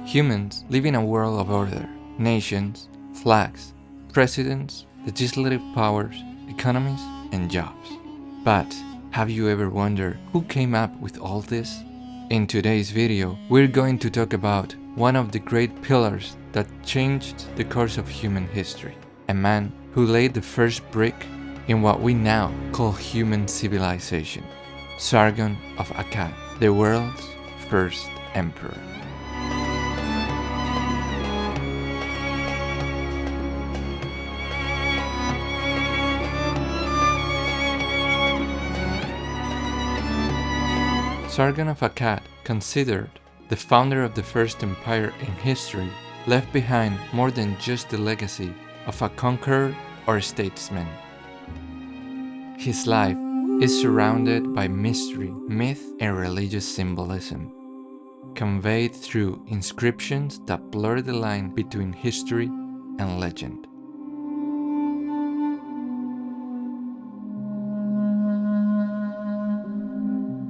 Humans live in a world of order, nations, flags, presidents, legislative powers, economies, and jobs. But have you ever wondered who came up with all this? In today's video, we're going to talk about one of the great pillars that changed the course of human history. A man who laid the first brick in what we now call human civilization. Sargon of Akkad, the world's first emperor. Sargon of Akkad, considered the founder of the first empire in history, left behind more than just the legacy of a conqueror or statesman. His life is surrounded by mystery, myth, and religious symbolism, conveyed through inscriptions that blur the line between history and legend.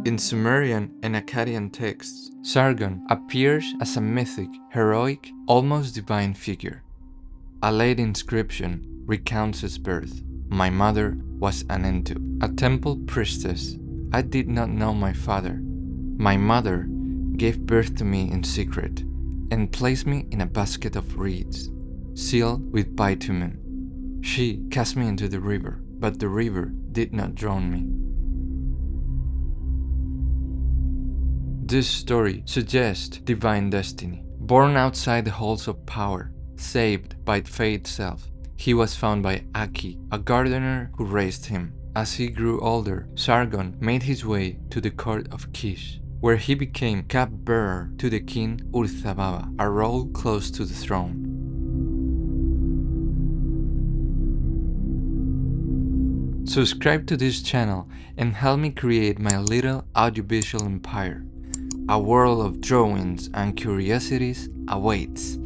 In Sumerian and Akkadian texts, Sargon appears as a mythic, heroic, almost divine figure. A late inscription recounts his birth. My mother was an Entu, a temple priestess. I did not know my father. My mother gave birth to me in secret and placed me in a basket of reeds, sealed with bitumen. She cast me into the river, but the river did not drown me. This story suggests divine destiny. Born outside the halls of power, saved by fate itself, he was found by Akkad, a gardener who raised him. As he grew older, Sargon made his way to the court of Kish, where he became cupbearer to the king Urthababa, a role close to the throne. Subscribe to this channel and help me create my little audiovisual empire. A world of drawings and curiosities awaits.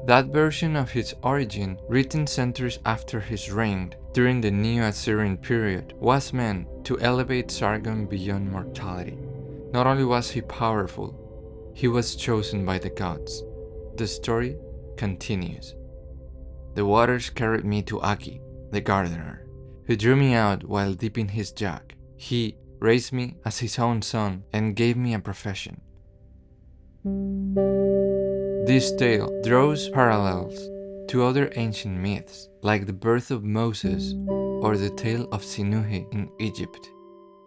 That version of his origin, written centuries after his reign during the Neo-Assyrian period, was meant to elevate Sargon beyond mortality. Not only was he powerful, he was chosen by the gods. The story continues. The waters carried me to Akkad, the gardener, who drew me out while dipping his jug. He raised me as his own son and gave me a profession. This tale draws parallels to other ancient myths, like the birth of Moses or the tale of Sinuhe in Egypt,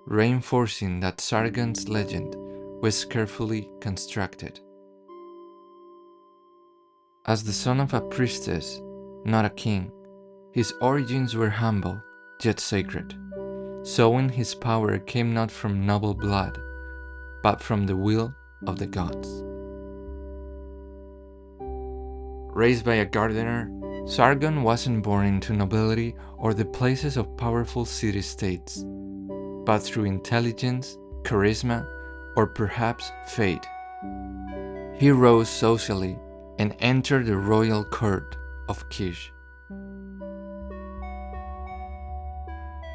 reinforcing that Sargon's legend was carefully constructed. As the son of a priestess, not a king, his origins were humble, yet sacred, showing his power came not from noble blood, but from the will of the gods. Raised by a gardener, Sargon wasn't born into nobility or the places of powerful city-states, but through intelligence, charisma, or perhaps fate. He rose socially and entered the royal court of Kish.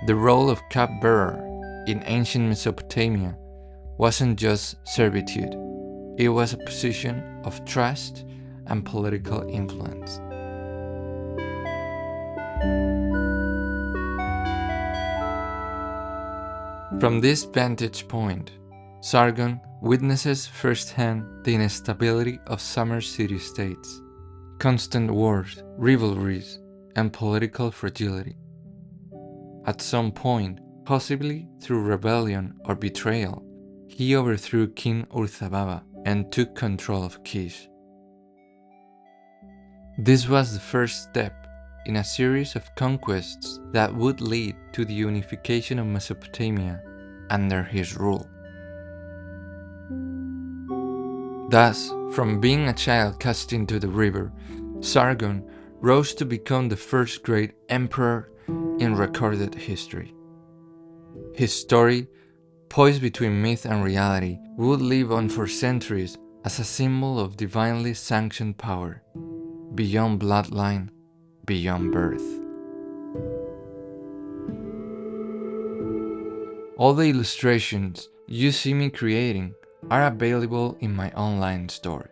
The role of cupbearer in ancient Mesopotamia wasn't just servitude, it was a position of trust and political influence. From this vantage point, Sargon witnesses firsthand the instability of summer city-states, constant wars, rivalries, and political fragility. At some point, possibly through rebellion or betrayal, he overthrew King Urthababa and took control of Kish. This was the first step in a series of conquests that would lead to the unification of Mesopotamia under his rule. Thus, from being a child cast into the river, Sargon rose to become the first great emperor in recorded history. His story, poised between myth and reality, would live on for centuries as a symbol of divinely sanctioned power, beyond bloodline, beyond birth. All the illustrations you see me creating are available in my online store.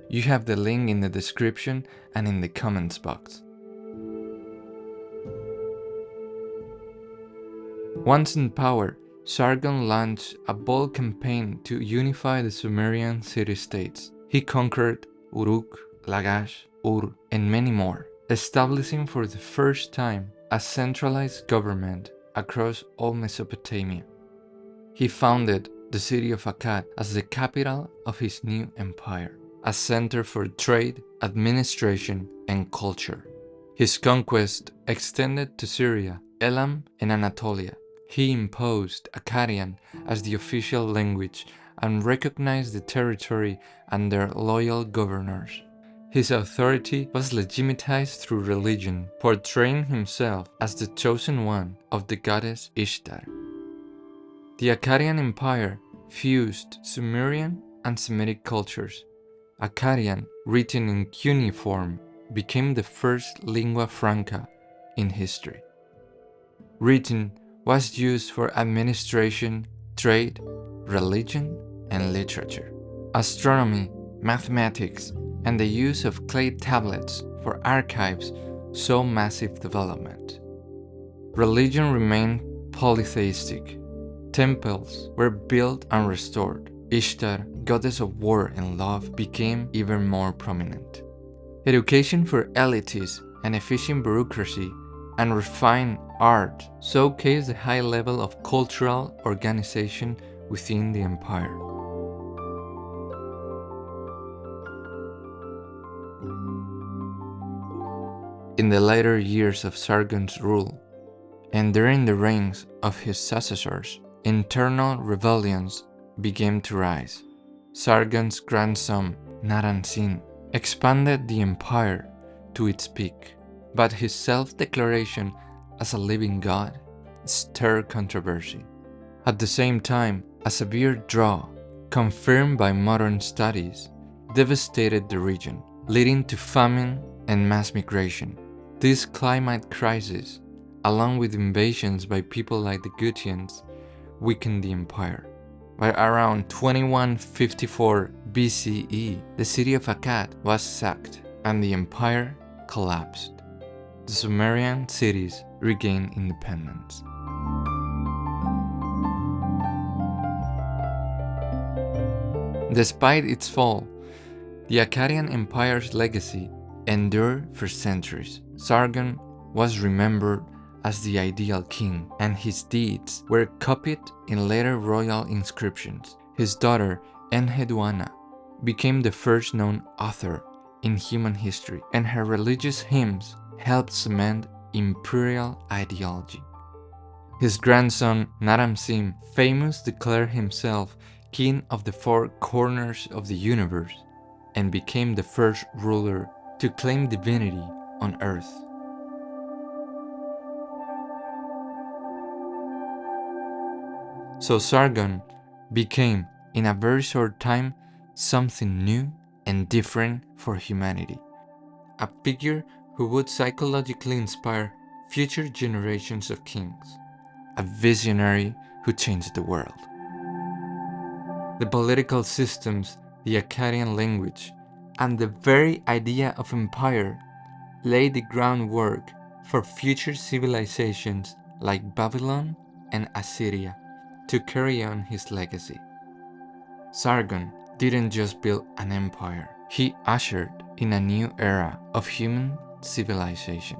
You have the link in the description and in the comments box. Once in power, Sargon launched a bold campaign to unify the Sumerian city-states. He conquered Uruk, Lagash, Ur, and many more, establishing for the first time a centralized government across all Mesopotamia. He founded the city of Akkad as the capital of his new empire, a center for trade, administration, and culture. His conquest extended to Syria, Elam, and Anatolia. He imposed Acadian as the official language and recognized the territory and their loyal governors. His authority was legitimized through religion, portraying himself as the chosen one of the goddess Ishtar. The Akkadian Empire fused Sumerian and Semitic cultures. Akkadian, written in cuneiform, became the first lingua franca in history. Written was used for administration, trade, religion, and literature. Astronomy, mathematics, and the use of clay tablets for archives saw massive development. Religion remained polytheistic. Temples were built and restored. Ishtar, goddess of war and love, became even more prominent. Education for elites, an efficient bureaucracy, and refined art showcased the high level of cultural organization within the empire. In the later years of Sargon's rule, and during the reigns of his successors, internal rebellions began to rise. Sargon's grandson, Naram-Sin, expanded the empire to its peak, but his self-declaration as a living god stirred controversy. At the same time, a severe drought, confirmed by modern studies, devastated the region, leading to famine and mass migration. This climate crisis, along with invasions by people like the Gutians, weakened the empire. By around 2154 BCE, the city of Akkad was sacked and the empire collapsed. The Sumerian cities regained independence. Despite its fall, the Akkadian Empire's legacy endured for centuries. Sargon was remembered as the ideal king, and his deeds were copied in later royal inscriptions. His daughter, Enheduanna, became the first known author in human history, and her religious hymns helped cement imperial ideology. His grandson, Naram-Sin, famously declared himself king of the four corners of the universe and became the first ruler to claim divinity on earth. So Sargon became, in a very short time, something new and different for humanity. A figure who would psychologically inspire future generations of kings. A visionary who changed the world. The political systems, the Akkadian language, and the very idea of empire laid the groundwork for future civilizations like Babylon and Assyria to carry on his legacy. Sargon didn't just build an empire, he ushered in a new era of human civilization.